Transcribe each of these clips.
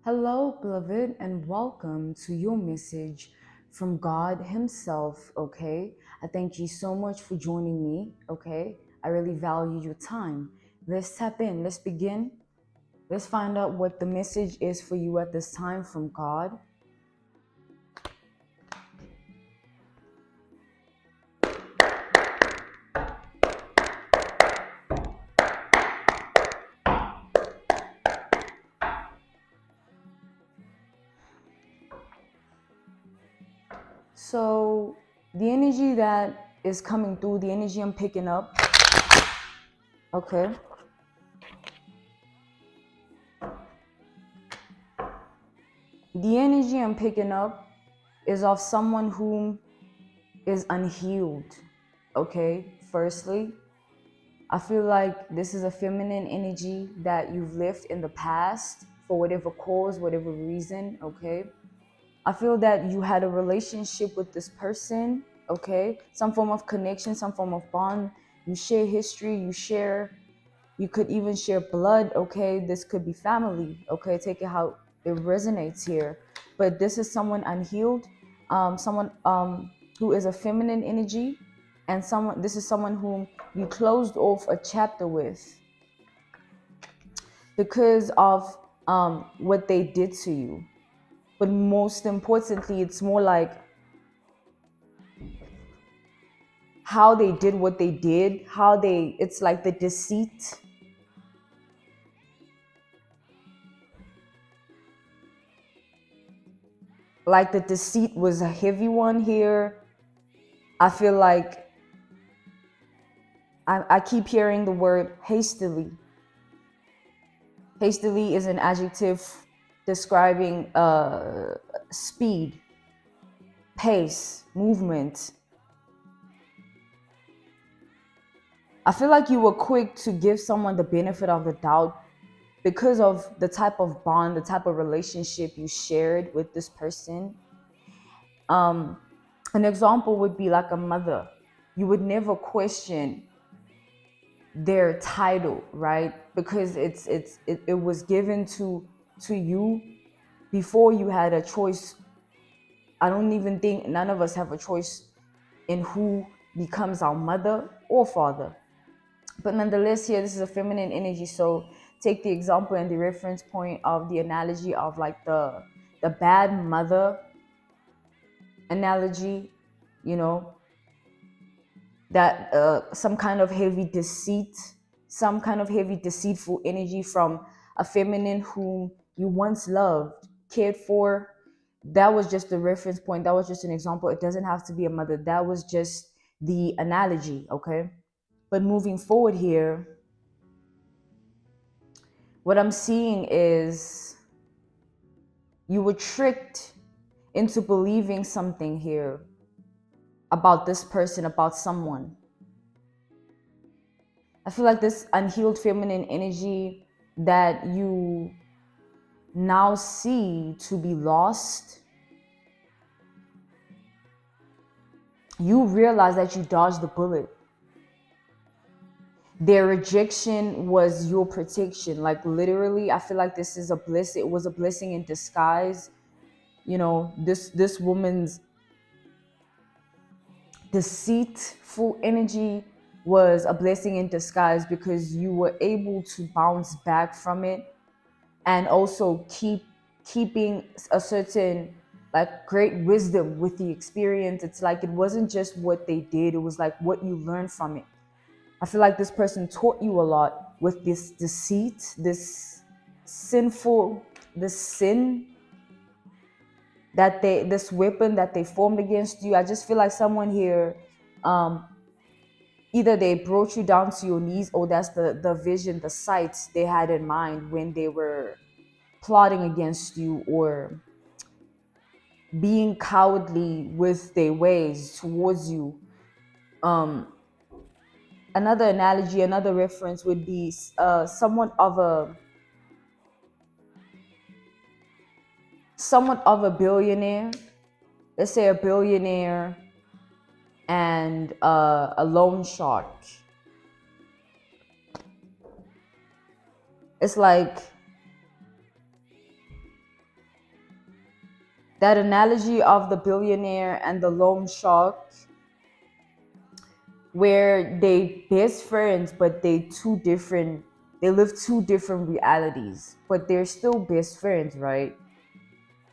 Hello, beloved, and welcome to your message from God Himself. Okay, I thank you so much for joining me. Okay, I really value your time. Let's tap in, let's begin. Let's find out what the message is for you at this time from God. So, the energy that is coming through, the energy I'm picking up, okay. The energy I'm picking up is of someone whom is unhealed, okay? Firstly, I feel like this is a feminine energy that you've lived in the past for whatever cause, whatever reason, okay? I feel that you had a relationship with this person, okay? Some form of connection, some form of bond. You share history, you could even share blood, okay? This could be family, okay? Take it how it resonates here. But this is someone unhealed, someone who is a feminine energy, and this is someone whom you closed off a chapter with because of what they did to you. But most importantly, it's more like how they did what they did, it's like the deceit. Like the deceit was a heavy one here. I feel like I keep hearing the word hastily. Hastily is an adjective describing speed, pace, movement. I feel like you were quick to give someone the benefit of the doubt because of the type of bond, the type of relationship you shared with this person. An example would be like a mother. You would never question their title, right? Because it was given to you before you had a choice. I don't even think none of us have a choice in who becomes our mother or father. But nonetheless, here this is a feminine energy. So take the example and the reference point of the analogy of like the bad mother analogy, you know, that some kind of heavy deceit, some kind of heavy deceitful energy from a feminine whom you once loved, cared for. That was just the reference point. That was just an example. It doesn't have to be a mother. That was just the analogy, okay? But moving forward here, what I'm seeing is you were tricked into believing something here about this person, about someone. I feel like this unhealed feminine energy that you now see to be lost, you realize that you dodged the bullet. Their rejection was your protection. Like literally, I feel like this is a bliss. It was a blessing in disguise. You know, this woman's deceitful energy was a blessing in disguise because you were able to bounce back from it and also keeping a certain like great wisdom with the experience. It's like it wasn't just what they did, it was like what you learned from it. I feel like this person taught you a lot with this deceit, this sin this weapon that they formed against you. I just feel like someone here, either they brought you down to your knees, or that's the vision, the sight they had in mind when they were plotting against you or being cowardly with their ways towards you. Another analogy, another reference would be somewhat of a billionaire. Let's say a billionaire and a loan shark. It's like that analogy of the billionaire and the loan shark, where they best friends but they live two different realities, but they're still best friends, right?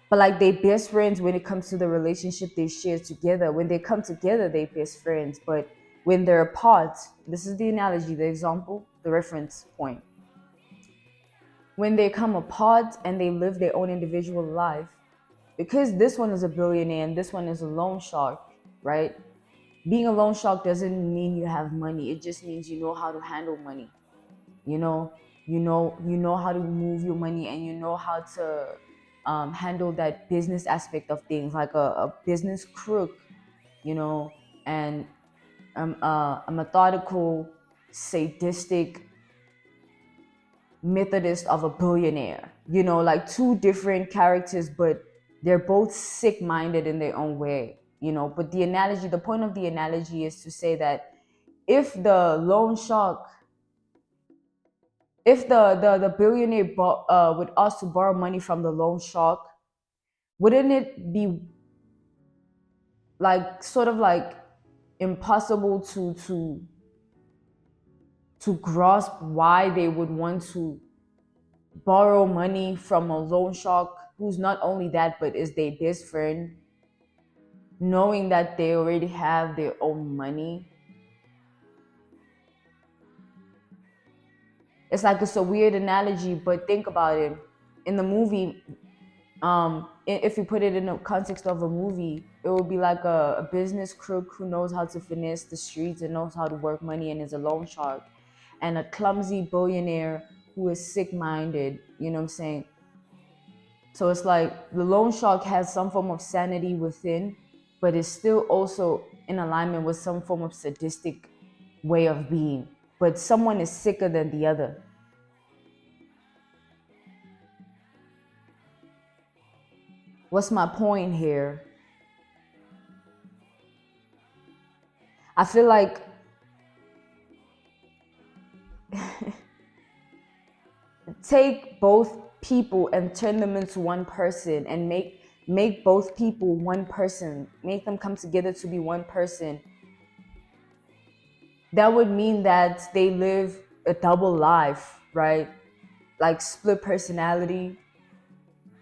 But like they best friends when it comes to the relationship they share together. When they come together, they best friends. But when they're apart, this is the analogy, the example, the reference point. When they come apart and they live their own individual life, because this one is a billionaire and this one is a loan shark, right? Being a loan shark doesn't mean you have money. It just means you know how to handle money. You know, you know how to move your money, and you know how to handle that business aspect of things, like a business crook, you know, and a methodical, sadistic Methodist of a billionaire. You know, like two different characters, but they're both sick-minded in their own way. You know, but the point of the analogy is to say that if the loan shark, if the billionaire would ask to borrow money from the loan shark, wouldn't it be like sort of like impossible to grasp why they would want to borrow money from a loan shark who's not only that but is their best friend, knowing that they already have their own money? It's a weird analogy, but think about it. In the movie, if you put it in the context of a movie, it would be like a business crook who knows how to finesse the streets and knows how to work money and is a loan shark, and a clumsy billionaire who is sick-minded. You know what I'm saying? So it's like the loan shark has some form of sanity within, but is still also in alignment with some form of sadistic way of being. But someone is sicker than the other. What's my point here? I feel like take both people and turn them into one person, and make both people one person, make them come together to be one person. That would mean that they live a double life, right? Like split personality,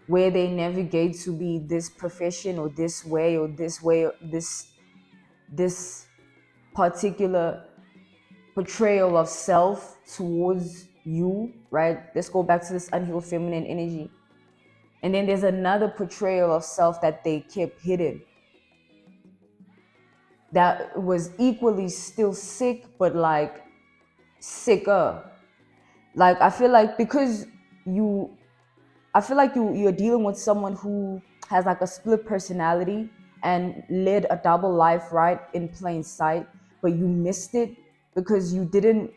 where they navigate to be this profession or this way or this way, or this particular portrayal of self towards you, right? Let's go back to this unhealed feminine energy. And then there's another portrayal of self that they kept hidden, that was equally still sick, but like sicker. Like I feel like because you I feel like you're dealing with someone who has like a split personality and led a double life right in plain sight, but you missed it because you didn't.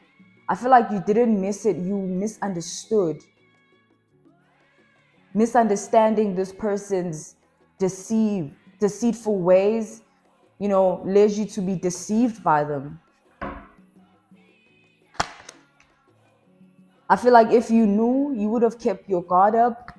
I feel like you didn't miss it. You misunderstood. Misunderstanding this person's deceitful ways, you know, led you to be deceived by them. I feel like if you knew, you would have kept your guard up.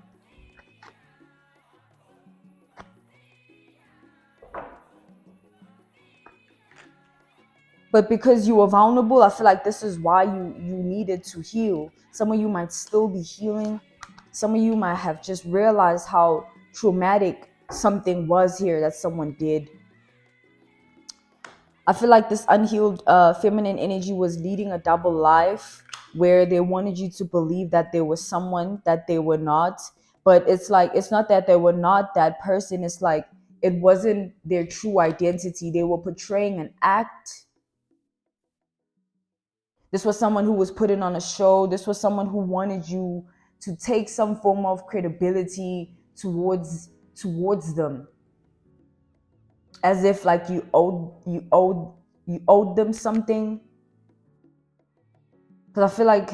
But because you were vulnerable, I feel like this is why you needed to heal. Some of you might still be healing. Some of you might have just realized how traumatic something was here that someone did. I feel like this unhealed feminine energy was leading a double life where they wanted you to believe that there was someone that they were not. But it's like, it's not that they were not that person. It's like, it wasn't their true identity. They were portraying an act. This was someone who was putting on a show. This was someone who wanted you to take some form of credibility towards them, as if like you owed them something. Because I feel like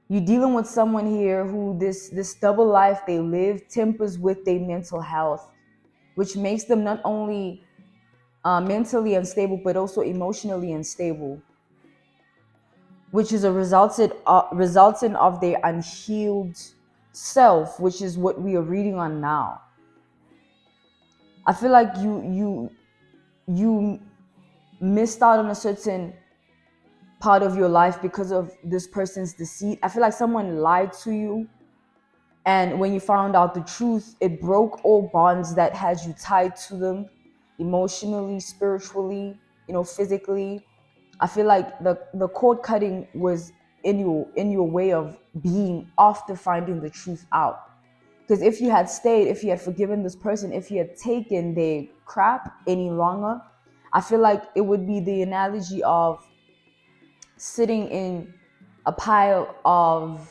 you're dealing with someone here who this double life they live tempers with their mental health, which makes them not only mentally unstable but also emotionally unstable, which is a resultant of their unhealed self, which is what we are reading on now. I feel like you missed out on a certain part of your life because of this person's deceit. I feel like someone lied to you, and when you found out the truth, it broke all bonds that had you tied to them, emotionally, spiritually, physically. I feel like the cord cutting was in your way of being after finding the truth out. Because if you had stayed, if you had forgiven this person, if you had taken their crap any longer, I feel like it would be the analogy of sitting in a pile of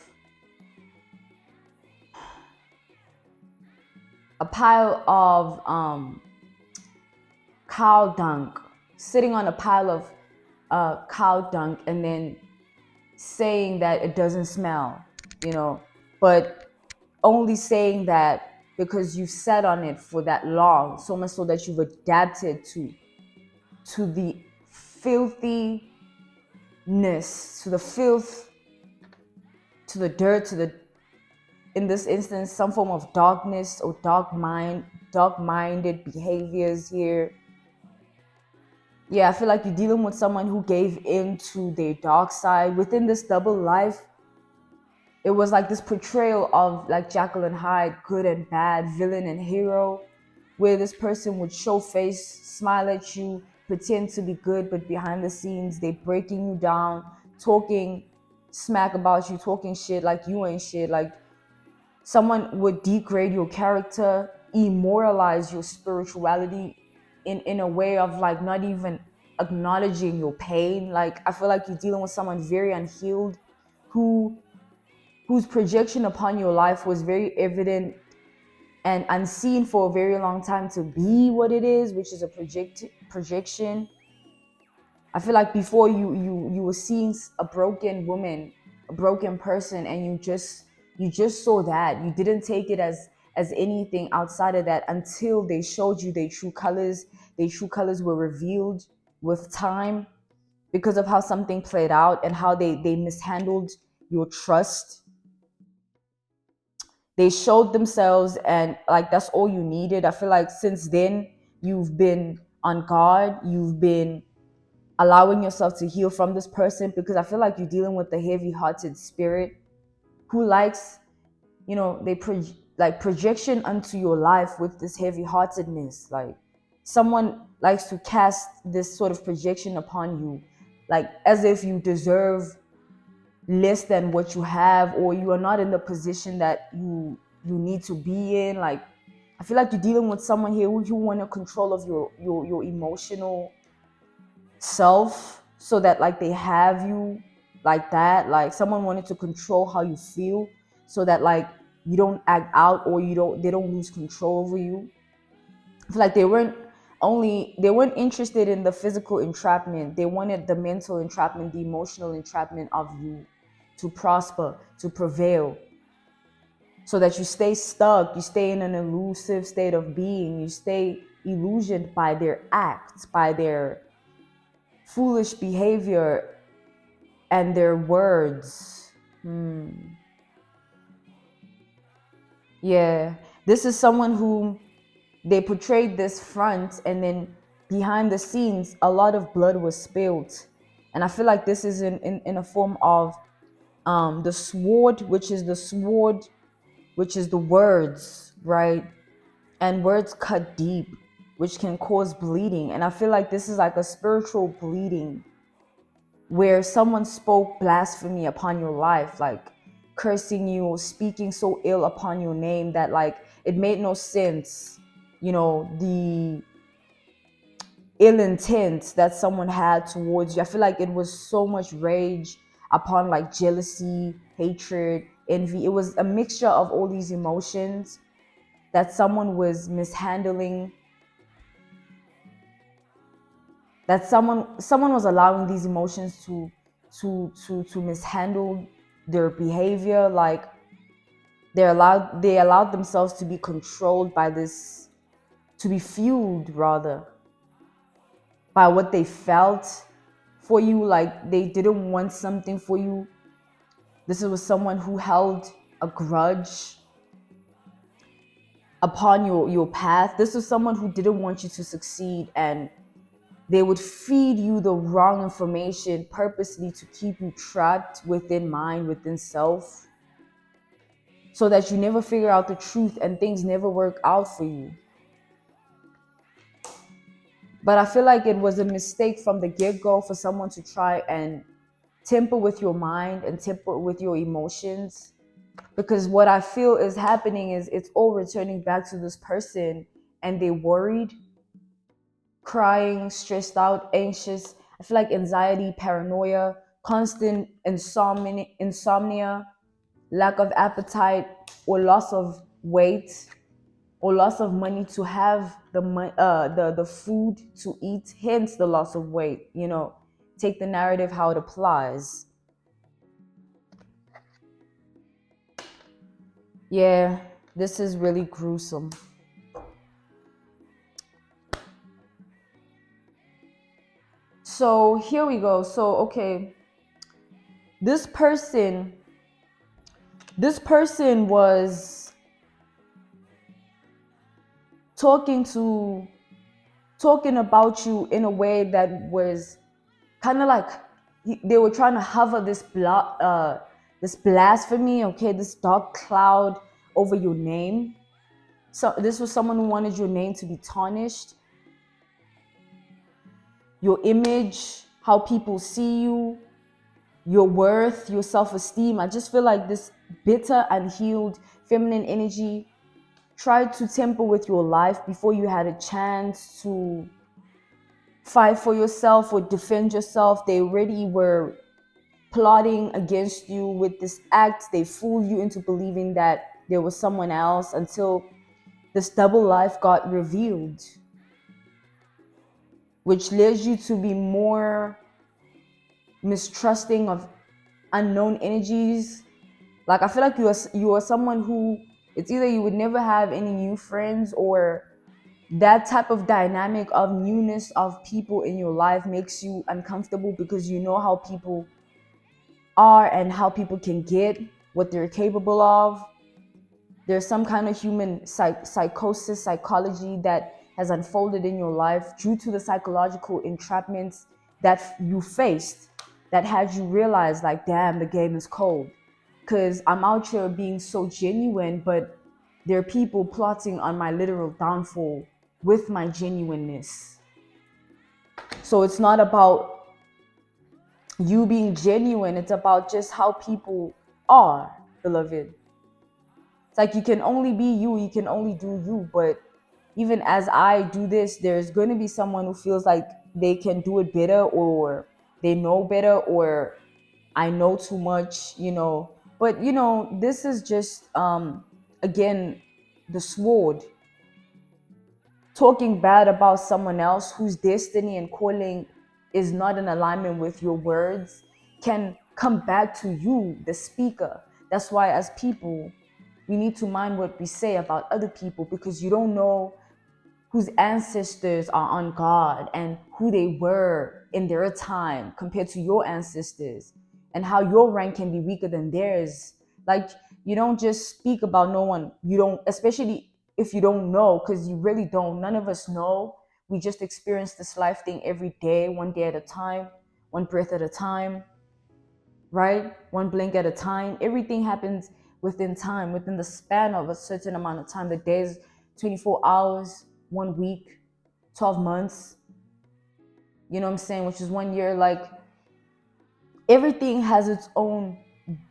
cow dung, sitting on a pile of cow dung, and then saying that it doesn't smell, but only saying that because you sat on it for that long, so much so that you've adapted to the filthiness, to the filth, to the dirt, to the, in this instance, some form of darkness or dark-minded behaviors here. Yeah, I feel like you're dealing with someone who gave in to their dark side. Within this double life, it was like this portrayal of like Jekyll and Hyde, good and bad, villain and hero, where this person would show face, smile at you, pretend to be good, but behind the scenes, they breaking you down, talking smack about you, talking shit like you ain't shit. Like someone would degrade your character, immoralize your spirituality in a way of like not even acknowledging your pain. Like I feel like you're dealing with someone very unhealed whose projection upon your life was very evident and unseen for a very long time to be what it is, which is a projection. I feel like before you were seeing a broken woman, a broken person, and you just saw that. You didn't take it as anything outside of that until they showed you their true colors. Their true colors were revealed with time because of how something played out and how they mishandled your trust. They showed themselves, and like that's all you needed. I feel like since then you've been on guard. You've been allowing yourself to heal from this person, because I feel like you're dealing with a heavy-hearted spirit who likes, they like projection onto your life with this heavy-heartedness. Like someone likes to cast this sort of projection upon you, like as if you deserve less than what you have, or you are not in the position that you need to be in. Like I feel like you're dealing with someone here who want a control of your emotional self, so that like they have you like that. Like someone wanted to control how you feel, so that like you don't act out, or they don't lose control over you. I feel like they weren't interested in the physical entrapment. They wanted the mental entrapment, the emotional entrapment of you to prosper, to prevail, so that you stay stuck, you stay in an elusive state of being, you stay illusioned by their acts, by their foolish behavior and their words. Yeah, this is someone who they portrayed this front, and then behind the scenes a lot of blood was spilled. And I feel like this is in a form of the sword, which is the words, right? And words cut deep, which can cause bleeding. And I feel like this is like a spiritual bleeding, where someone spoke blasphemy upon your life, like cursing you or speaking so ill upon your name that like it made no sense. The ill intent that someone had towards you. I feel like it was so much rage upon like jealousy, hatred, envy. It was a mixture of all these emotions that someone was mishandling, that someone was allowing these emotions to mishandle their behavior. Like they allowed themselves to be controlled by this, to be fueled rather by what they felt for you. Like they didn't want something for you. This was someone who held a grudge upon your path. This was someone who didn't want you to succeed, and they would feed you the wrong information purposely to keep you trapped within mind, within self, so that you never figure out the truth and things never work out for you. But I feel like it was a mistake from the get-go for someone to try and temper with your mind and temper with your emotions. Because what I feel is happening is it's all returning back to this person, and they worried, crying, stressed out, anxious. I feel like anxiety, paranoia, constant insomnia, lack of appetite, or loss of weight, or loss of money to have the food to eat. Hence the loss of weight. Take the narrative how it applies. Yeah, this is really gruesome. So here we go. So okay, this person was talking about you in a way that was kind of like they were trying to hover this blasphemy, okay, this dark cloud over your name. So this was someone who wanted your name to be tarnished, your image, how people see you, your worth, your self-esteem. I just feel like this bitter, unhealed feminine energy tried to temper with your life before you had a chance to fight for yourself or defend yourself. They already were plotting against you with this act. They fooled you into believing that there was someone else until this double life got revealed, which led you to be more mistrusting of unknown energies. Like I feel like you are someone who, it's either you would never have any new friends, or that type of dynamic of newness of people in your life makes you uncomfortable, because you know how people are and how people can get what they're capable of. There's some kind of human psychosis, psychology that has unfolded in your life due to the psychological entrapments that you faced, that had you realize, like, damn, the game is cold. Because I'm out here being so genuine, but there are people plotting on my literal downfall with my genuineness. So it's not about you being genuine, it's about just how people are, beloved. It's like you can only be you, you can only do you. But even as I do this, there's going to be someone who feels like they can do it better, or they know better, or I know too much. But this is just again, the sword. Talking bad about someone else whose destiny and calling is not in alignment with your words can come back to you, the speaker. That's why as people, we need to mind what we say about other people, because you don't know whose ancestors are on God and who they were in their time compared to your ancestors, and how your rank can be weaker than theirs. Like, you don't just speak about no one. You don't, especially if you don't know, because you really don't. None of us know. We just experience this life thing every day, one day at a time, one breath at a time, right? One blink at a time. Everything happens within time, within the span of a certain amount of time. The days, 24 hours, 1 week, 12 months, you know what I'm saying? Which is 1 year. Like, everything has its own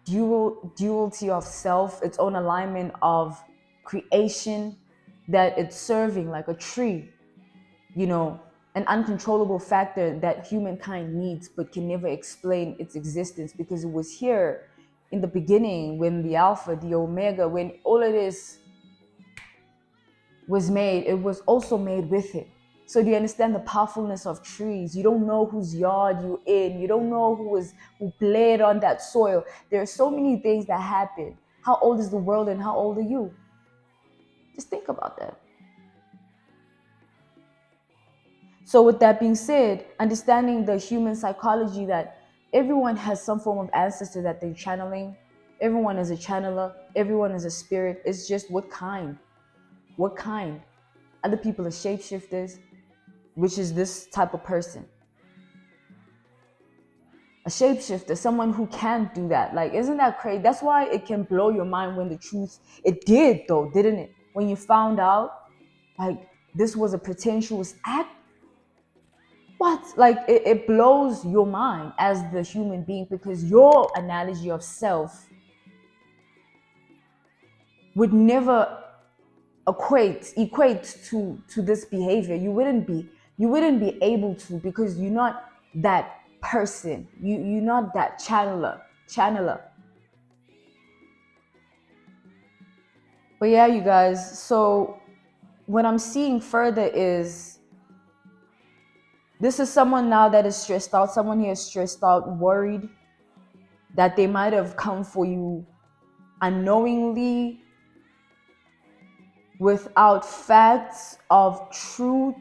duality of self, its own alignment of creation that it's serving, like a tree, an uncontrollable factor that humankind needs but can never explain its existence, because it was here in the beginning, when the Alpha, the Omega, when all of this was made, it was also made with it. So do you understand the powerfulness of trees? You don't know whose yard you're in. You don't know who played on that soil. There are so many things that happen. How old is the world and how old are you? Just think about that. So with that being said, understanding the human psychology, that everyone has some form of ancestor that they're channeling, Everyone is a channeler. Everyone is a spirit. It's just what kind. What kind? Other people are shapeshifters, which is this type of person. A shapeshifter, someone who can't do that. Like, isn't that crazy? That's why it can blow your mind when the truth, it did though, didn't it? When you found out, like, this was a pretentious act. What? Like, it blows your mind as the human being, because your analogy of self would never equate to this behavior. You wouldn't be able to, because you're not that person. You're not that channeler. But yeah, you guys, so what I'm seeing further is this is someone now that is stressed out. Someone here is stressed out, worried that they might have come for you unknowingly, without facts of truth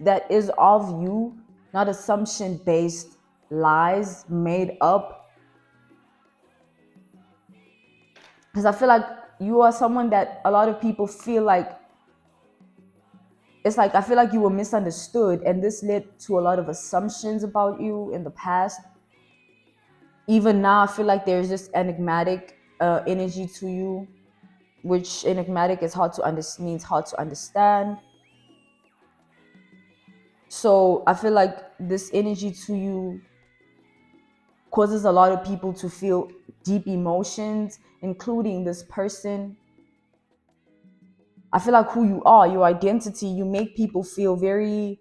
that is of you, not assumption based lies made up. Because I feel like you are someone that a lot of people feel like, it's like, I feel like you were misunderstood, and this led to a lot of assumptions about you in the past. Even now, I feel like there's this enigmatic energy to you, which enigmatic is means hard to understand. So I feel like this energy to you causes a lot of people to feel deep emotions, including this person. I feel like who you are, your identity, you make people feel very,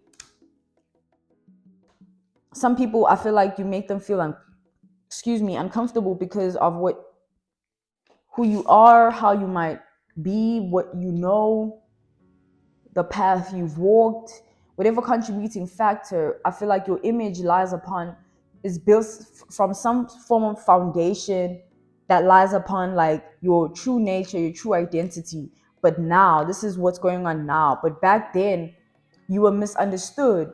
some people, I feel like you make them feel uncomfortable because of who you are, how you might be, what you know, the path you've walked, whatever contributing factor. I feel like your image is built from some form of foundation that lies upon like your true nature, your true identity. But now, this is what's going on now. But back then, you were misunderstood,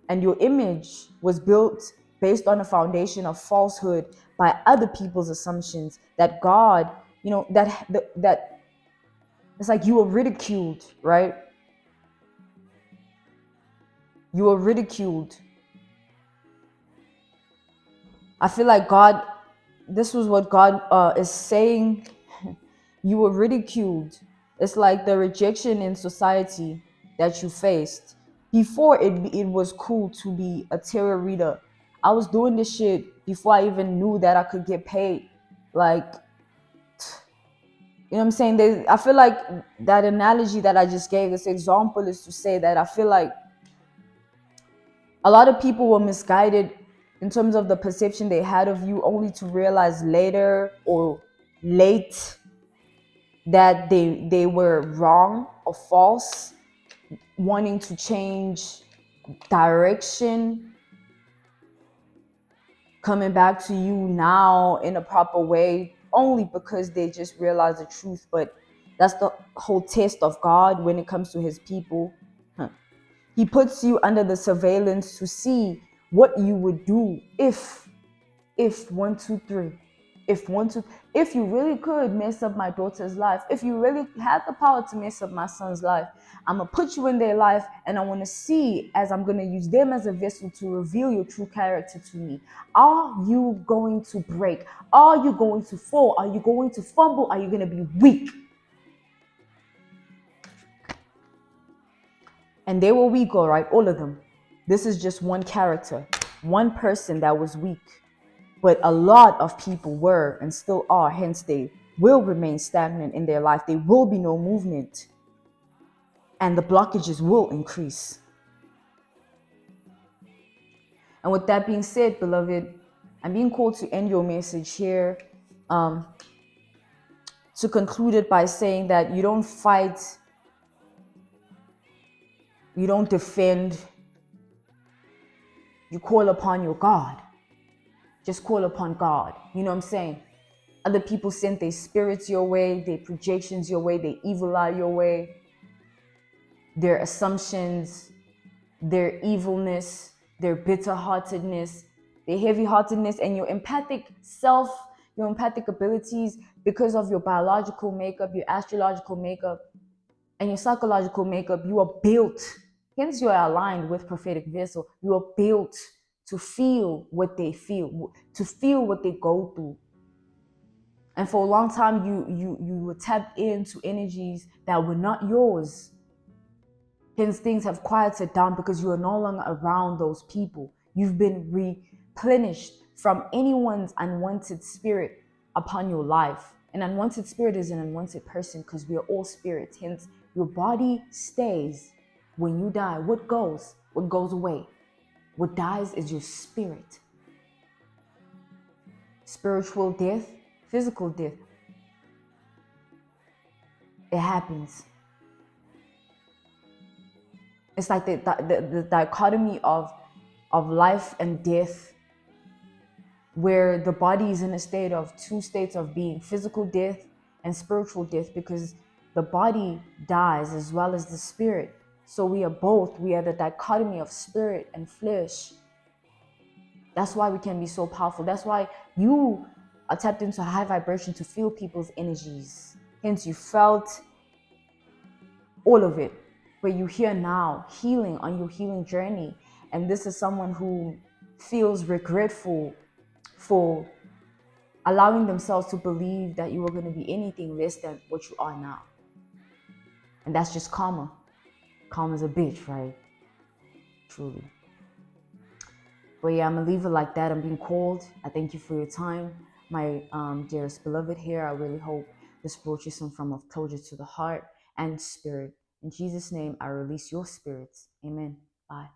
and your image was built based on a foundation of falsehood by other people's assumptions that God, that it's like you were ridiculed, right? You were ridiculed. I feel like God, this was what God is saying. You were ridiculed. It's like the rejection in society that you faced. Before it was cool to be a tarot reader. I was doing this shit before I even knew that I could get paid. Like, you know what I'm saying? I feel like that analogy that I just gave, this example, is to say that I feel like a lot of people were misguided in terms of the perception they had of you, only to realize later or late that they were wrong or false, wanting to change direction, coming back to you now in a proper way, only because they just realized the truth. But that's the whole test of God when it comes to his people. He puts you under the surveillance to see what you would do if one, two, three, if you really could mess up my daughter's life, if you really had the power to mess up my son's life, I'm gonna put you in their life, and I want to see, as I'm gonna use them as a vessel to reveal your true character to me. Are you going to break? Are you going to fall? Are you going to fumble? Are you gonna be weak? And they were weak, all right, all of them. This is just one character, one person that was weak. But a lot of people were and still are, hence they will remain stagnant in their life. There will be no movement, and the blockages will increase. And with that being said, beloved, I'm being called to end your message here, to conclude it by saying that you don't fight, you don't defend, you call upon your God. Just call upon God. You know what I'm saying? Other people send their spirits your way, their projections your way, their evil eye your way, their assumptions, their evilness, their bitter-heartedness, their heavy-heartedness, and your empathic self, your empathic abilities, because of your biological makeup, your astrological makeup, and your psychological makeup. You are built, hence you are aligned with prophetic vessel. You are built to feel what they feel, to feel what they go through. And for a long time, you were tapped into energies that were not yours. Hence, things have quieted down because you are no longer around those people. You've been replenished from anyone's unwanted spirit upon your life. An unwanted spirit is an unwanted person because we are all spirits. Hence, your body stays. When you die, what goes? What goes away? What dies is your spirit. Spiritual death, physical death. It happens. It's like the dichotomy of life and death, where the body is in a state of two states of being: physical death and spiritual death, because the body dies as well as the spirit. So we are both. We are the dichotomy of spirit and flesh. That's why we can be so powerful. That's why you are tapped into a high vibration to feel people's energies. Hence, you felt all of it. But you're here now, healing on your healing journey. And this is someone who feels regretful for allowing themselves to believe that you were going to be anything less than what you are now. And that's just karma. Karma's a bitch, right? Truly. But yeah, I'm going to leave it like that. I'm being called. I thank you for your time. My dearest beloved here, I really hope this brought you some form of closure to the heart and spirit. In Jesus' name, I release your spirits. Amen. Bye.